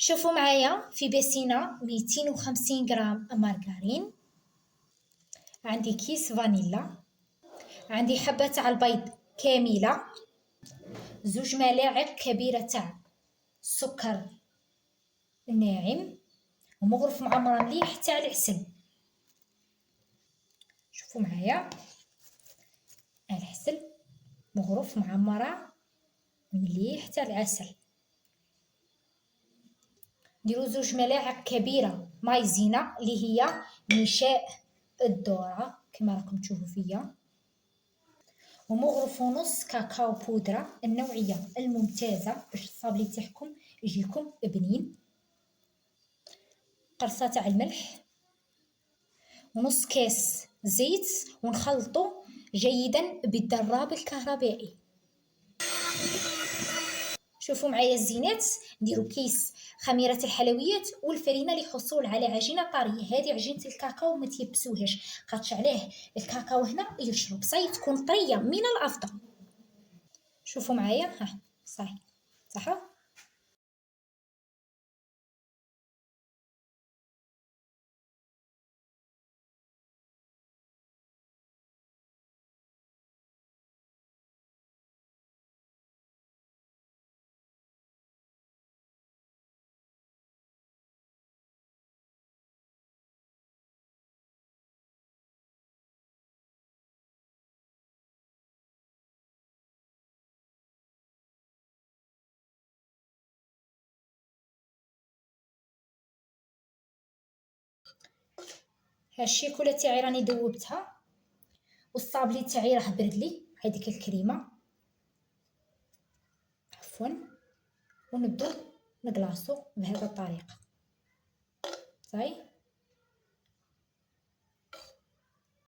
شوفوا معايا في بيسينة 250 غرام مارغرين، عندي كيس فانيلا، عندي حبة تاع البيض كاملة، 2 ملاعق كبيرة تاع السكر الناعم، ومغرف معمرة مليح تاع العسل. شوفوا معايا العسل مغرف معمرة مليح تاع العسل. نديرو 2 ملاعق كبيرة مايزينا اللي هي نشاء الذرة كما راكم تشوفوا فيا، ومغرف ونص كاكاو بودرة النوعية الممتازة باش الصابلي تاعكم يجيكم بنين، قرصة تاع الملح، ونص كاس زيت، ونخلطو جيدا بالدراب الكهربائي. شوفوا معايا الزينات، نديرو كيس خميرة الحلويات والفرينة للحصول على عجينة طرية. هذه عجينة الكاكاو ما تيبسوهاش، خاطش عليه الكاكاو هنا يشرب صاي تكون طرية من الافضل. شوفوا معايا ها صاي صح. ها الشيكولا تاعي راني ذوبتها، والصابلي تاعي راه برد لي، هذيك الكريمه عفوا، ونبدو نقلاصو بهذه الطريقه صاي.